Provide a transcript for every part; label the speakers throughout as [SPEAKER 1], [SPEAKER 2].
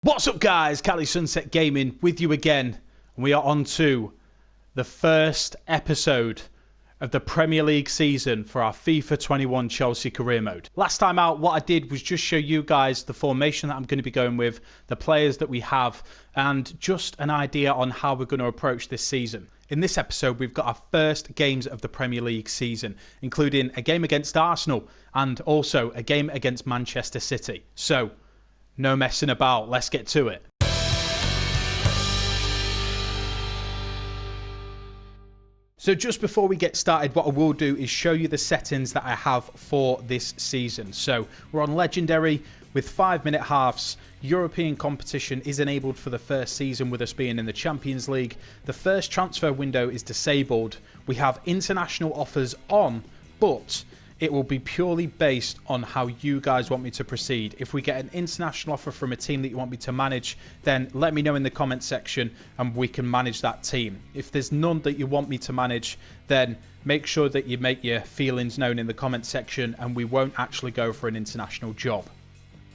[SPEAKER 1] What's up guys, Cali Sunset Gaming with you again, and we are on to the first episode of the Premier League season for our FIFA 21 Chelsea career mode. Last time out, what I did was just show you guys the formation that I'm going to be going with, the players that we have, and just an idea on how we're going to approach this season. In this episode, we've got our first games of the Premier League season, including a game against Arsenal and also a game against Manchester City. So, no messing about, let's get to it. So just before we get started, what I will do is show you the settings that I have for this season. So we're on Legendary with 5-minute halves. European competition is enabled for the first season with us being in the Champions League. The first transfer window is disabled. We have international offers on, but it will be purely based on how you guys want me to proceed. If we get an international offer from a team that you want me to manage, then let me know in the comment section and we can manage that team. If there's none that you want me to manage, then make sure that you make your feelings known in the comment section and we won't actually go for an international job.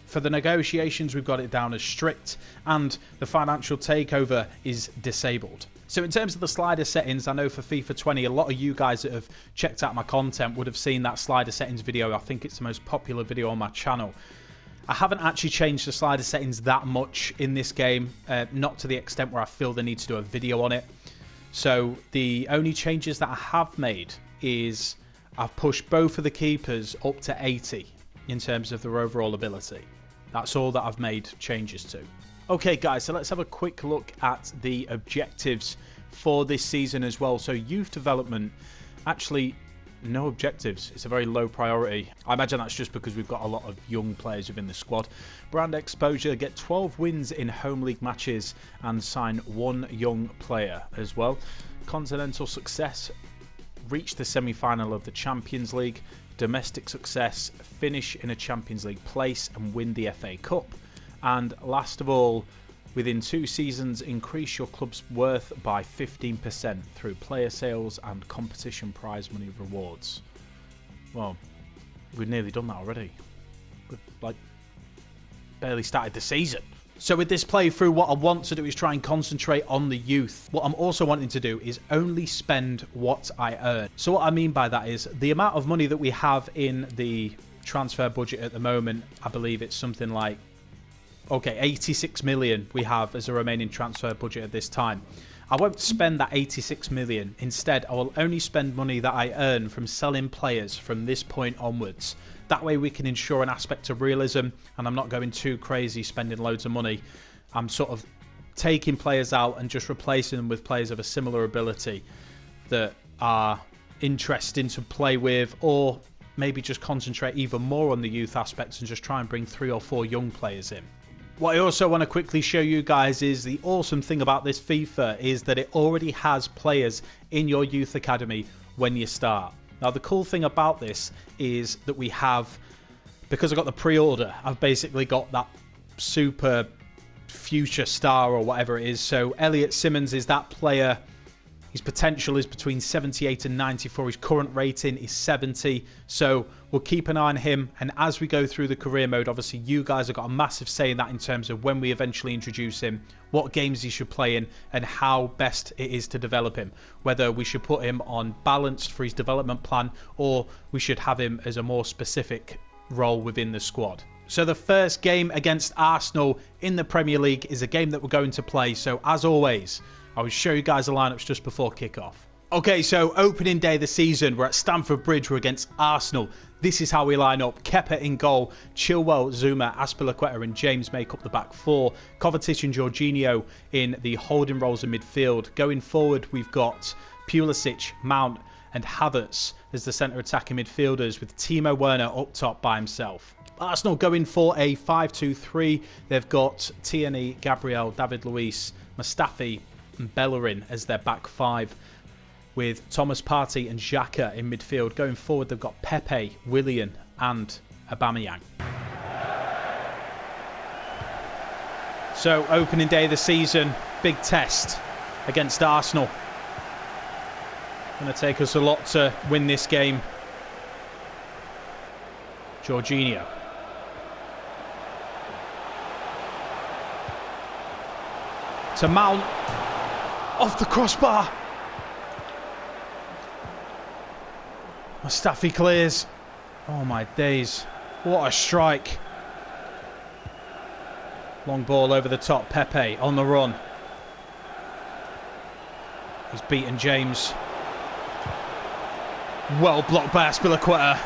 [SPEAKER 1] For the negotiations, we've got it down as strict and the financial takeover is disabled. So in terms of the slider settings, I know for FIFA 20, a lot of you guys that have checked out my content would have seen that slider settings video. I think it's the most popular video on my channel. I haven't actually changed the slider settings that much in this game, not to the extent where I feel the need to do a video on it. So the only changes that I have made is I've pushed both of the keepers up to 80 in terms of their overall ability. That's all that I've made changes to. Okay guys, so let's have a quick look at the objectives for this season as well. So youth development, actually no objectives. It's a very low priority. I imagine that's just because we've got a lot of young players within the squad. Brand exposure, get 12 wins in home league matches and sign one young player as well. Continental success, reach the semi-final of the Champions League. Domestic success, finish in a Champions League place and win the FA Cup. And last of all, within 2 seasons, increase your club's worth by 15% through player sales and competition prize money rewards. Well, we've nearly done that already. We've like barely started the season. So with this playthrough, what I want to do is try and concentrate on the youth. What I'm also wanting to do is only spend what I earn. So what I mean by that is the amount of money that we have in the transfer budget at the moment, I believe it's something like, okay, 86 million we have as a remaining transfer budget at this time. I won't spend that 86 million. Instead, I will only spend money that I earn from selling players from this point onwards. That way we can ensure an aspect of realism and I'm not going too crazy spending loads of money. I'm sort of taking players out and just replacing them with players of a similar ability that are interesting to play with, or maybe just concentrate even more on the youth aspects and just try and bring 3 or 4 young players in. What I also want to quickly show you guys is the awesome thing about this FIFA is that it already has players in your youth academy when you start. Now the cool thing about this is that we have, because I got the pre-order, I've basically got that super future star or whatever it is. So Elliot Simmons is that player. His potential is between 78 and 94. His current rating is 70. So we'll keep an eye on him. And as we go through the career mode, obviously you guys have got a massive say in that in terms of when we eventually introduce him, what games he should play in, and how best it is to develop him. Whether we should put him on balanced for his development plan, or we should have him as a more specific role within the squad. So the first game against Arsenal in the Premier League is a game that we're going to play. So as always, I will show you guys the lineups just before kickoff. Okay, so opening day of the season, we're at Stamford Bridge, we're against Arsenal. This is how we line up. Kepa in goal, Chilwell, Zuma, Azpilicueta and James make up the back 4. Kovacic and Jorginho in the holding roles in midfield. Going forward, we've got Pulisic, Mount and Havertz as the centre attacking midfielders, with Timo Werner up top by himself. Arsenal going for a 5-2-3. They've got Tierney, Gabriel, David Luiz, Mustafi and Bellerin as their back 5, with Thomas Partey and Xhaka in midfield. Going forward, they've got Pepe, Willian and Aubameyang. So opening day of the season, big test against Arsenal. Going to take us a lot to win this game. Jorginho. To Mount. Off the crossbar. Mustafi clears. Oh my days. What a strike. Long ball over the top. Pepe on the run. He's beaten James. Well blocked by Aspilicueta.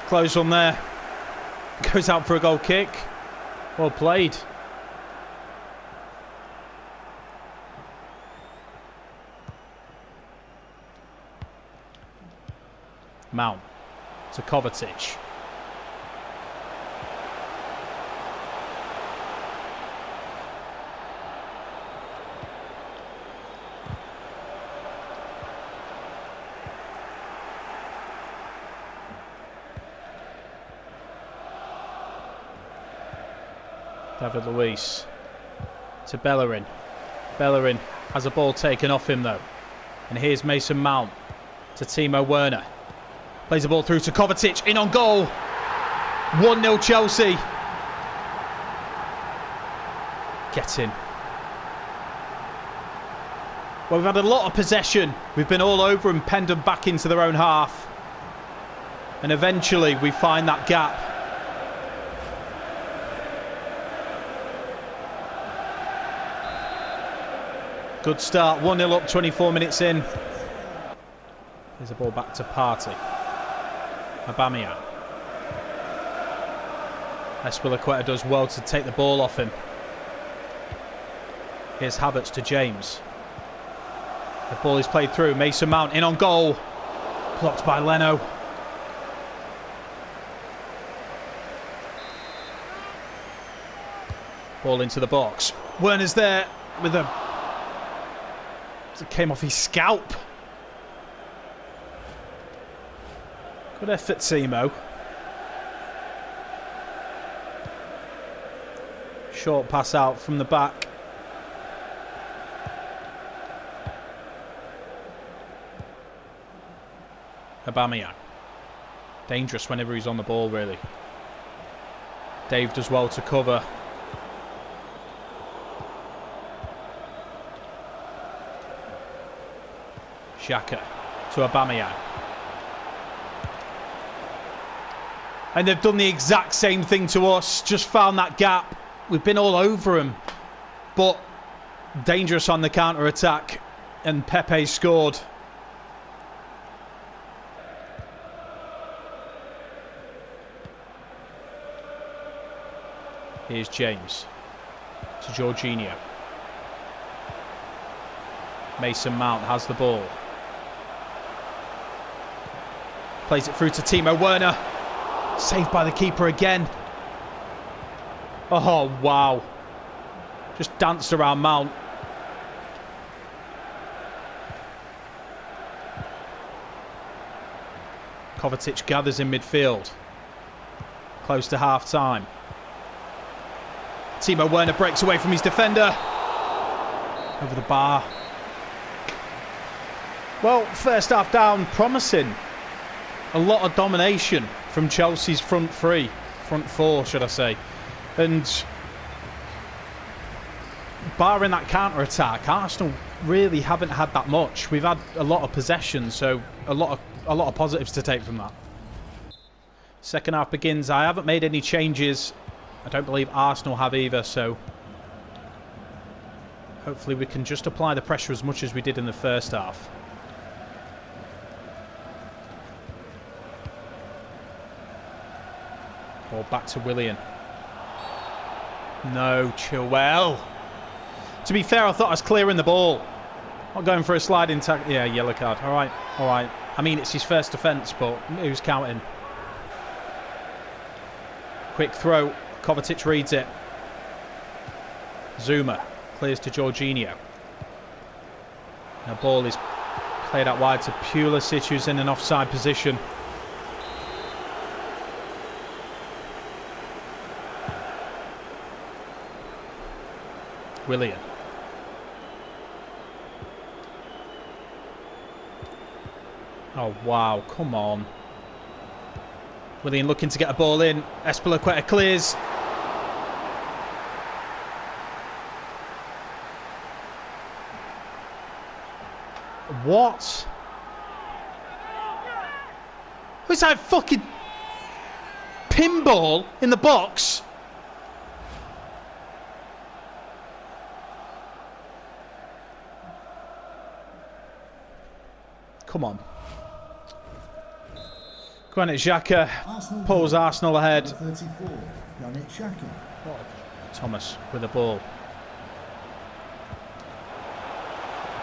[SPEAKER 1] Close on there. Goes out for a goal kick. Well played. Mount to Kovacic. David Luiz to Bellerin. Bellerin has a ball taken off him though. And here's Mason Mount to Timo Werner. Plays the ball through to Kovacic. In on goal. 1-0 Chelsea. Get in. Well, we've had a lot of possession. We've been all over and penned them back into their own half. And eventually we find that gap. Good start. 1-0 up, 24 minutes in. There's a ball back to Partey. Aubameyang. Aspilicueta does well to take the ball off him. Here's Havertz to James. The ball is played through. Mason Mount in on goal. Blocked by Leno. Ball into the box. Werner's there with a... It came off his scalp. Good effort, Timo. Short pass out from the back. Aubameyang. Dangerous whenever he's on the ball, really. Dave does well to cover. Xhaka to Aubameyang. And they've done the exact same thing to us. Just found that gap. We've been all over them. But dangerous on the counter-attack. And Pepe scored. Here's James. To Jorginho. Mason Mount has the ball. Plays it through to Timo Werner. Saved by the keeper again. Oh, wow. Just danced around Mount. Kovacic gathers in midfield. Close to half-time. Timo Werner breaks away from his defender. Over the bar. Well, first half down, promising. A lot of domination from Chelsea's front four, should I say. And barring that counter-attack, Arsenal really haven't had that much. We've had a lot of possession, so a lot of positives to take from that. Second half begins. I haven't made any changes. I don't believe Arsenal have either, so hopefully we can just apply the pressure as much as we did in the first half. Ball back to Willian. No, Chilwell. To be fair, I thought I was clearing the ball. Not going for a sliding tackle. Yeah, yellow card. All right, all right. I mean, it's his first offence, but who's counting? Quick throw. Kovacic reads it. Zuma clears to Jorginho. The ball is played out wide to Pulisic, who's in an offside position. Willian. Oh, wow. Come on. Willian looking to get a ball in. Aspilicueta clears. What? What's that fucking pinball in the box? Come on. Granit Xhaka pulls Arsenal ahead. Thomas with the ball.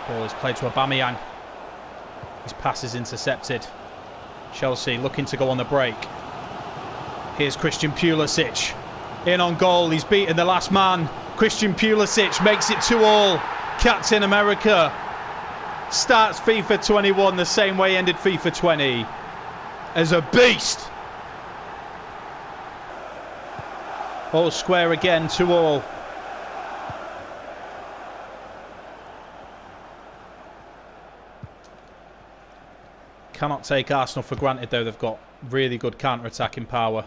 [SPEAKER 1] Ball is played to Aubameyang. His pass is intercepted. Chelsea looking to go on the break. Here's Christian Pulisic. In on goal. He's beaten the last man. Christian Pulisic makes it 2-2. Captain America starts FIFA 21 the same way ended FIFA 20. As a beast. All square again, 2-2. Cannot take Arsenal for granted though. They've got really good counter-attacking power.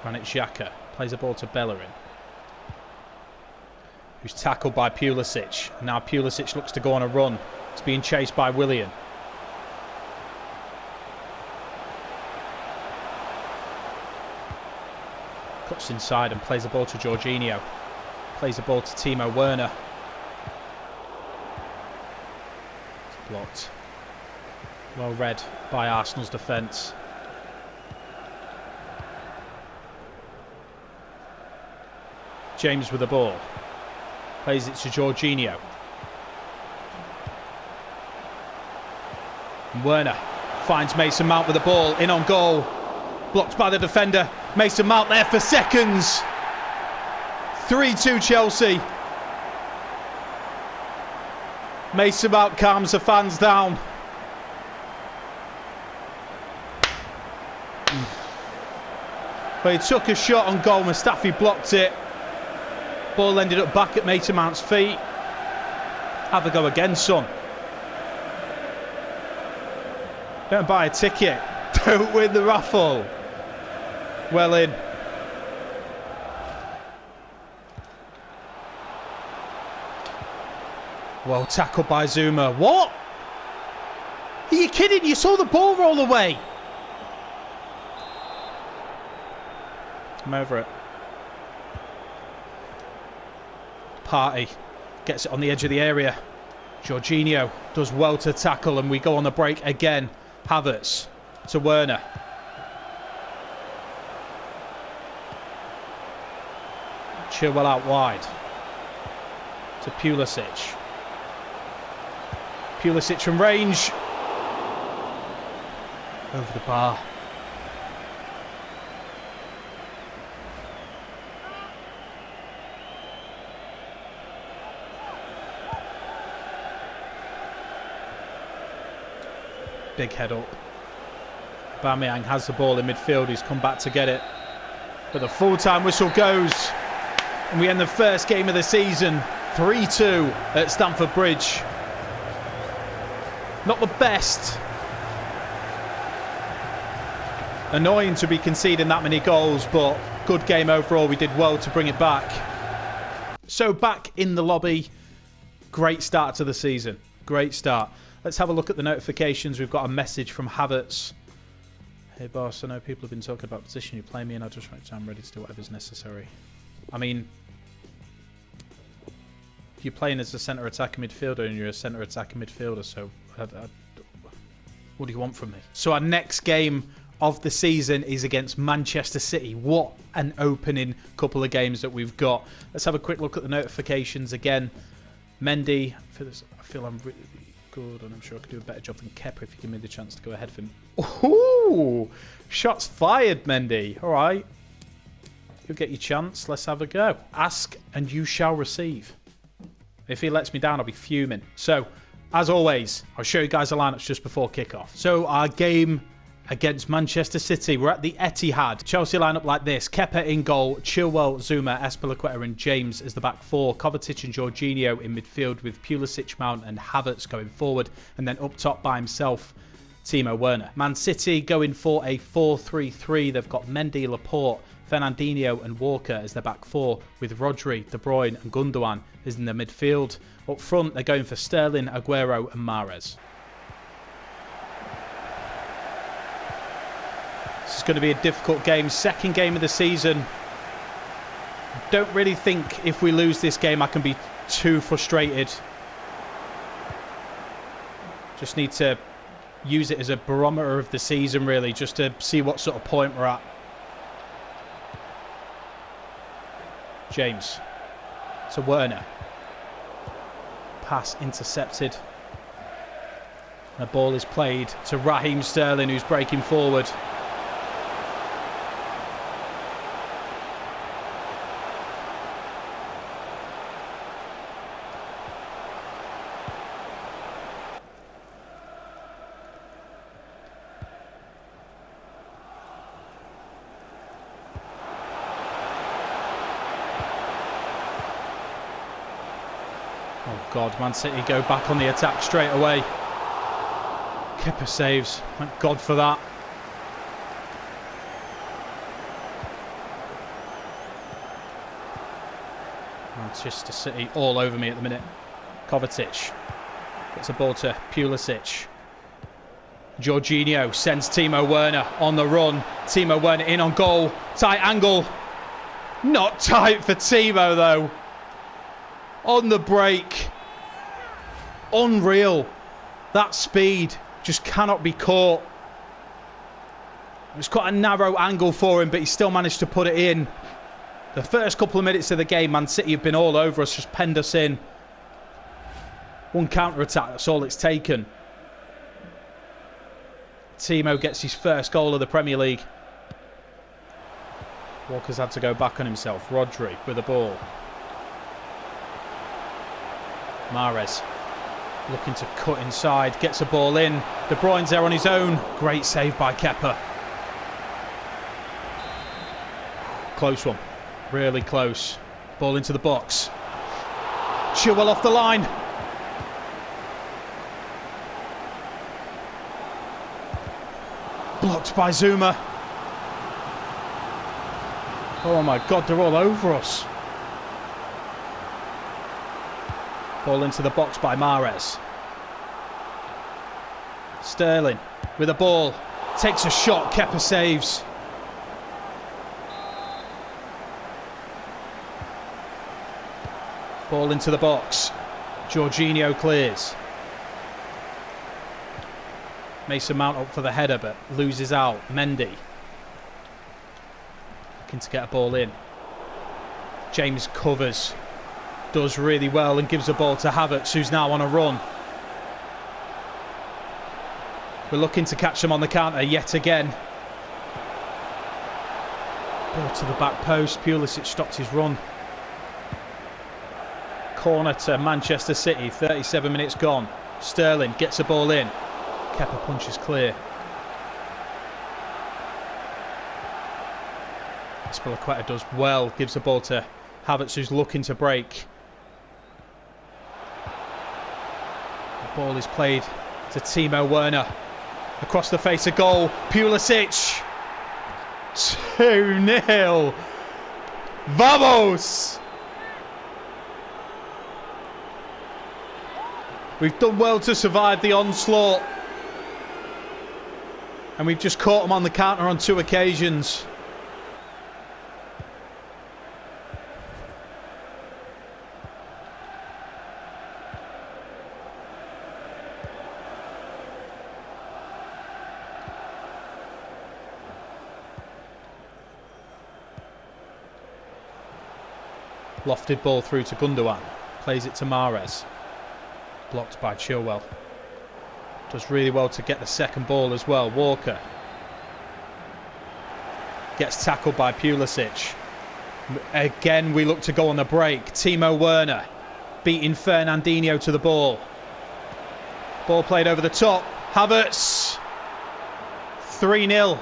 [SPEAKER 1] Granit Xhaka plays the ball to Bellerin, who's tackled by Pulisic. Now Pulisic looks to go on a run. It's being chased by Willian. Cuts inside and plays the ball to Jorginho. Plays the ball to Timo Werner. It's blocked. Well read by Arsenal's defence. James with the ball. Plays it to Jorginho. And Werner finds Mason Mount with the ball. In on goal. Blocked by the defender. Mason Mount there for seconds. 3-2 Chelsea. Mason Mount calms the fans down. But he took a shot on goal. Mustafi blocked it. Ball ended up back at Mason Mount's feet. Have a go again, son. Don't buy a ticket. Don't win the raffle. Well in. Well tackled by Zuma. What? Are you kidding? You saw the ball roll away. I'm over it. Partey gets it on the edge of the area. Jorginho does well to tackle and we go on the break again. Havertz to Werner. Chilwell out wide to Pulisic. Pulisic from range. Over the bar. Big head up. Aubameyang has the ball in midfield. He's come back to get it. But the full-time whistle goes. And we end the first game of the season 3-2 at Stamford Bridge. Not the best. Annoying to be conceding that many goals, but good game overall. We did well to bring it back. So back in the lobby. Great start to the season. Great start. Let's have a look at the notifications. We've got a message from Havertz. Hey boss, I know people have been talking about position you play me in. I'm ready to do whatever's necessary. I mean, you're playing as a centre attacking midfielder and you're a centre attacking midfielder, so what do you want from me? So our next game of the season is against Manchester City. What an opening couple of games that we've got. Let's have a quick look at the notifications again. Mendy, I feel I'm really good and I'm sure I could do a better job than Kepa if you give me the chance to go ahead of him. Ooh, shots fired, Mendy. All right. You'll get your chance. Let's have a go. Ask and you shall receive. If he lets me down, I'll be fuming. So, as always, I'll show you guys the lineups just before kickoff. So, our game against Manchester City. We're at the Etihad. Chelsea lineup like this. Kepa in goal. Chilwell, Zuma, Azpilicueta and James as the back four. Kovacic and Jorginho in midfield with Pulisic, Mount and Havertz going forward. And then up top by himself, Timo Werner. Man City going for a 4-3-3. They've got Mendy, Laporte, Fernandinho and Walker as their back four, with Rodri, De Bruyne and Gundogan as in the midfield. Up front, they're going for Sterling, Aguero and Mahrez. This is going to be a difficult game. Second game of the season. Don't really think if we lose this game I can be too frustrated. Just need to use it as a barometer of the season, really, just to see what sort of point we're at. James to Werner. Pass intercepted. The ball is played to Raheem Sterling, who's breaking forward. Oh God, Man City go back on the attack straight away. Kepa saves. Thank God for that. Manchester City all over me at the minute. Kovacic gets a ball to Pulisic. Jorginho sends Timo Werner on the run. Timo Werner in on goal. Tight angle. Not tight for Timo though. On the break. Unreal. That speed just cannot be caught. It was quite a narrow angle for him, but he still managed to put it in. The first couple of minutes of the game, Man City have been all over us, just penned us in. One counter-attack, that's all it's taken. Timo gets his first goal of the Premier League. Walker's had to go back on himself. Rodri with the ball. Mahrez looking to cut inside, gets a ball in. De Bruyne's there on his own. Great save by Kepa. Close one. Really close. Ball into the box. Chilwell off the line. Blocked by Zuma. Oh my God, they're all over us. Ball into the box by Mahrez. Sterling with a ball. Takes a shot. Kepa saves. Ball into the box. Jorginho clears. Mason Mount up for the header, but loses out. Mendy. Looking to get a ball in. James covers. Does really well and gives the ball to Havertz, who's now on a run. We're looking to catch them on the counter yet again. Ball to the back post. Pulisic stopped his run. Corner to Manchester City. 37 minutes gone. Sterling gets a ball in. Kepa punches clear. Azpilicueta does well. Gives the ball to Havertz, who's looking to break. Ball is played to Timo Werner. Across the face of goal. Pulisic. 2-0. Vamos! We've done well to survive the onslaught. And we've just caught them on the counter on 2 occasions. Lofted ball through to Gundogan. Plays it to Mahrez. Blocked by Chilwell. Does really well to get the second ball as well. Walker. Gets tackled by Pulisic. Again, we look to go on the break. Timo Werner beating Fernandinho to the ball. Ball played over the top. Havertz. 3-0.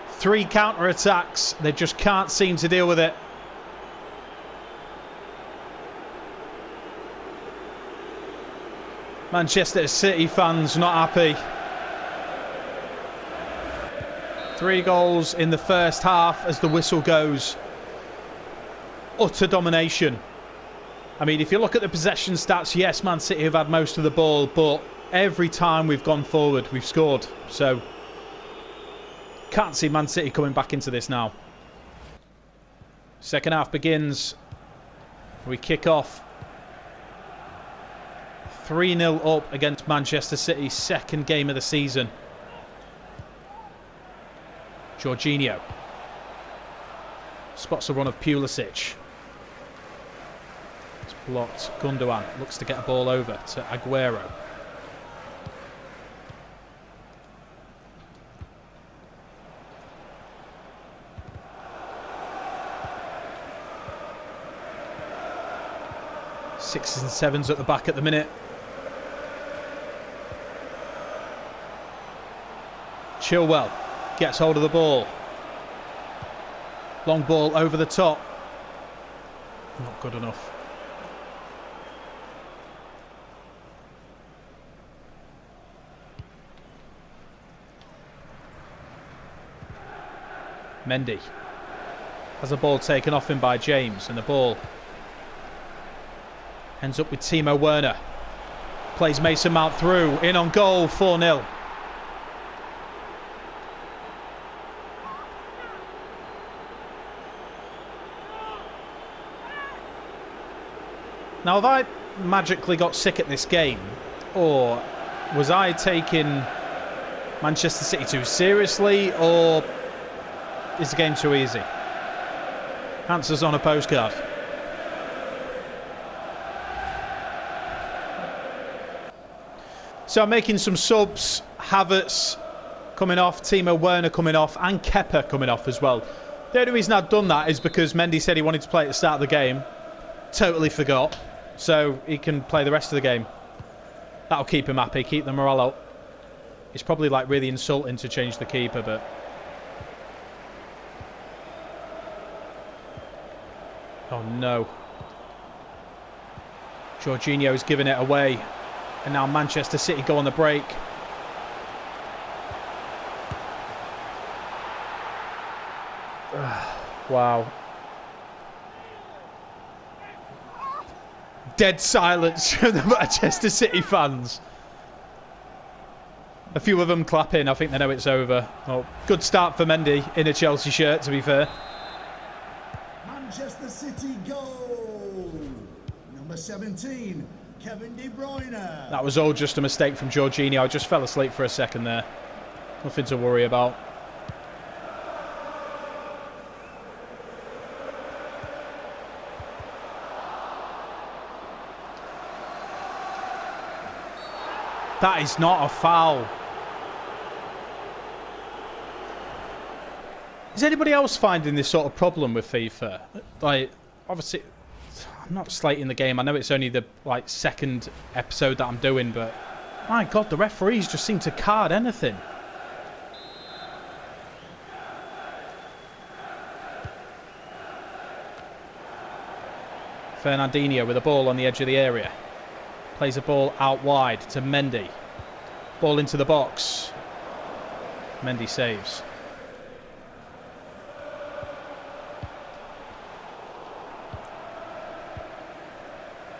[SPEAKER 1] 3 counter-attacks. They just can't seem to deal with it. Manchester City fans not happy. 3 goals in the first half as the whistle goes. Utter domination. I mean, if you look at the possession stats, yes, Man City have had most of the ball, but every time we've gone forward, we've scored. So, can't see Man City coming back into this now. Second half begins. We kick off. 3-0 up against Manchester City, second game of the season. Jorginho spots a run of Pulisic. It's blocked. Gundogan looks to get a ball over to Aguero. Sixes and sevens at the back at the minute. Chilwell gets hold of the ball. Long ball over the top. Not good enough. Mendy has the ball taken off him by James, and the ball ends up with Timo Werner. Plays Mason Mount through, in on goal, 4-0. Now, have I magically got sick at this game, or was I taking Manchester City too seriously, or is the game too easy? Answers on a postcard. So I'm making some subs. Havertz coming off, Timo Werner coming off, and Kepa coming off as well. The only reason I've done that is because Mendy said he wanted to play at the start of the game. Totally forgot. So he can play the rest of the game. That'll keep him happy, keep the morale up. It's probably like really insulting to change the keeper, but... Oh no. Jorginho's giving it away. And now Manchester City go on the break. Wow. Dead silence from the Manchester City fans. A few of them clapping. I think they know it's over. Oh, good start for Mendy in a Chelsea shirt, to be fair.
[SPEAKER 2] Manchester City goal. Number 17, Kevin De Bruyne.
[SPEAKER 1] That was all just a mistake from Jorginho. I just fell asleep for a second there. Nothing to worry about. That is not a foul. Is anybody else finding this sort of problem with FIFA? Like, obviously, I'm not slating the game. I know it's only the second episode that I'm doing, but my God, the referees just seem to card anything. Fernandinho with a ball on the edge of the area. Plays a ball out wide to Mendy. Ball into the box. Mendy saves.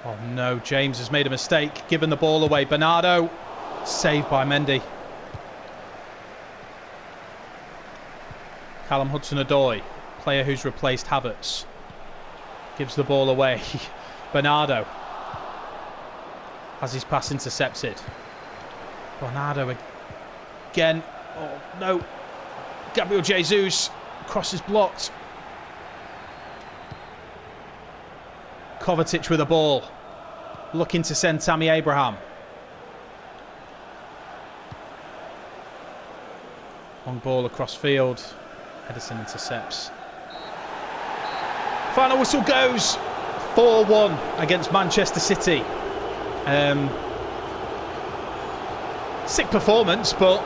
[SPEAKER 1] Oh no, James has made a mistake, given the ball away. Bernardo, saved by Mendy. Callum Hudson-Odoi, player who's replaced Havertz, gives the ball away. Bernardo has his pass intercepted. Bernardo again. Oh no. Gabriel Jesus. Cross is blocked. Kovacic with a ball. Looking to send Tammy Abraham. Long ball across field. Ederson intercepts. Final whistle goes. 4-1 against Manchester City. Sick performance, but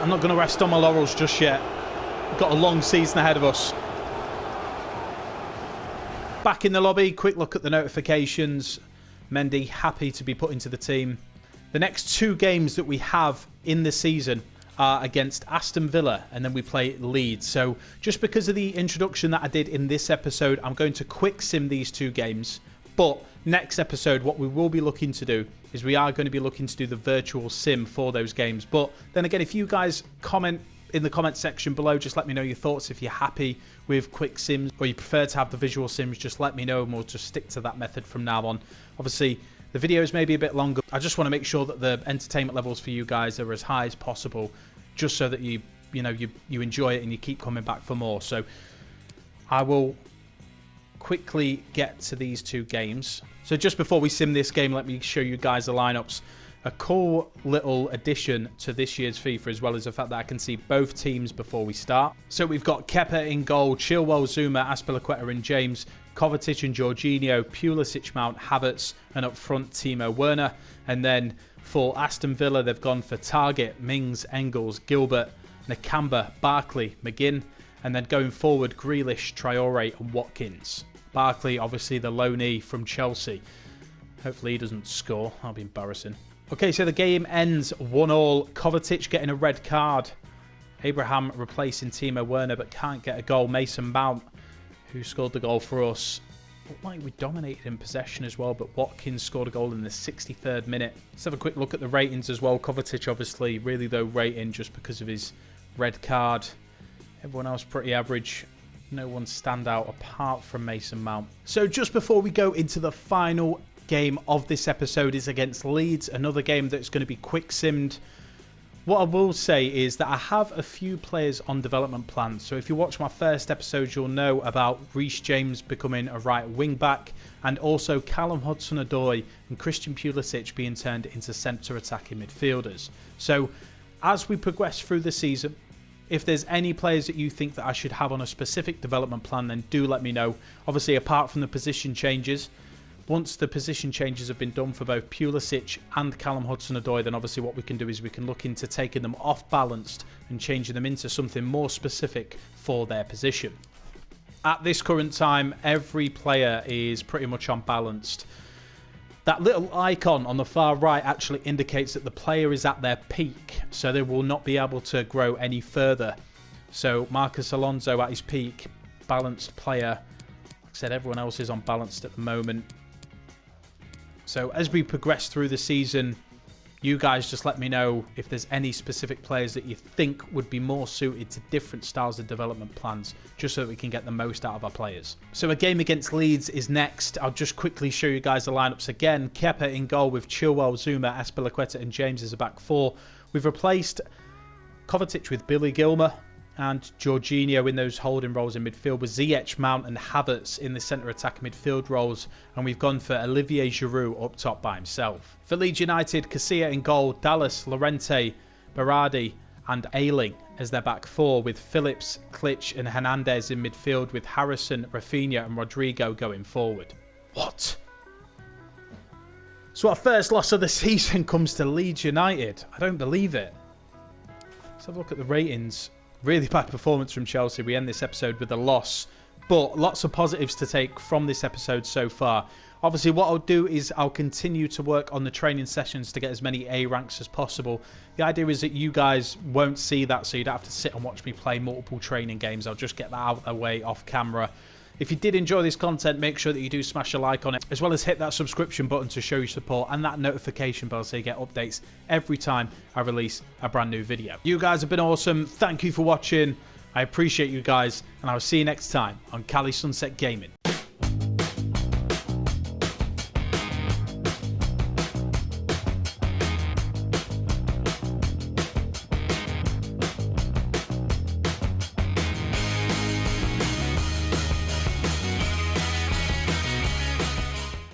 [SPEAKER 1] I'm not going to rest on my laurels just yet. We've got a long season ahead of us. Back in the lobby, quick look at the notifications. Mendy happy to be put into the team. The next 2 games that we have in the season are against Aston Villa, and then we play Leeds. So just because of the introduction that I did in this episode, I'm going to quick sim these 2 games. But next episode, what we will be looking to do is we are going to be looking to do the virtual sim for those games. But then again, if you guys comment in the comment section below, just let me know your thoughts. If you're happy with quick sims or you prefer to have the visual sims, just let me know and we'll just stick to that method from now on. Obviously, the videos may be a bit longer. I just want to make sure that the entertainment levels for you guys are as high as possible, just so that you enjoy it and you keep coming back for more. So I will quickly get to these 2 games. So just before we sim this game, let me show you guys the lineups. A cool little addition to this year's FIFA, as well as the fact that I can see both teams before we start. So we've got Kepa in goal, Chilwell, Zuma, Azpilicueta and James, Kovacic and Jorginho, Pulisic, Mount, Havertz, and up front Timo Werner. And then for Aston Villa, they've gone for Target, Mings, Engels, Gilbert, Nakamba, Barkley, McGinn, and then going forward, Grealish, Traore and Watkins. Barkley, obviously the loanee from Chelsea. Hopefully he doesn't score. That'll be embarrassing. Okay, so the game ends 1-1. Kovacic getting a red card. Abraham replacing Timo Werner, but can't get a goal. Mason Mount, who scored the goal for us. Looked like we dominated in possession as well, but Watkins scored a goal in the 63rd minute. Let's have a quick look at the ratings as well. Kovacic, obviously, really low rating just because of his red card. Everyone else pretty average. No one stand out apart from Mason Mount. So just before we go into the final game of this episode is against Leeds, another game that's going to be quick simmed. What I will say is that I have a few players on development plans. So if you watch my first episode, you'll know about Reece James becoming a right wing back, and also Callum Hudson-Odoi and Christian Pulisic being turned into centre attacking midfielders. So as we progress through the season, if there's any players that you think that I should have on a specific development plan, then do let me know. Obviously, apart from the position changes, once the position changes have been done for both Pulisic and Callum Hudson-Odoi, then obviously what we can do is we can look into taking them off balanced and changing them into something more specific for their position. At this current time, every player is pretty much unbalanced. That little icon on the far right actually indicates that the player is at their peak, so they will not be able to grow any further. So Marcus Alonso at his peak, balanced player. Like I said, everyone else is unbalanced at the moment. So as we progress through the season, you guys just let me know if there's any specific players that you think would be more suited to different styles of development plans, just so that we can get the most out of our players. So a game against Leeds is next. I'll just quickly show you guys the lineups again. Kepa in goal with Chilwell, Zuma, Azpilicueta and James as a back 4. We've replaced Kovacic with Billy Gilmer and Jorginho in those holding roles in midfield, with Ziyech, Mount and Havertz in the centre attack midfield roles, and we've gone for Olivier Giroud up top by himself. For Leeds United, Casilla in goal, Dallas, Llorente, Berardi and Ayling as their back 4, with Phillips, Klitsch and Hernandez in midfield, with Harrison, Rafinha and Rodrigo going forward. What? So our first loss of the season comes to Leeds United. I don't believe it. Let's have a look at the ratings. Really bad performance from Chelsea. We end this episode with a loss, but lots of positives to take from this episode so far. Obviously, what I'll do is I'll continue to work on the training sessions to get as many A ranks as possible. The idea is that you guys won't see that, so you don't have to sit and watch me play multiple training games. I'll just get that out of the way off camera. If you did enjoy this content, make sure that you do smash a like on it, as well as hit that subscription button to show your support and that notification bell so you get updates every time I release a brand new video. You guys have been awesome. Thank you for watching. I appreciate you guys, and I'll see you next time on Cali Sunset Gaming.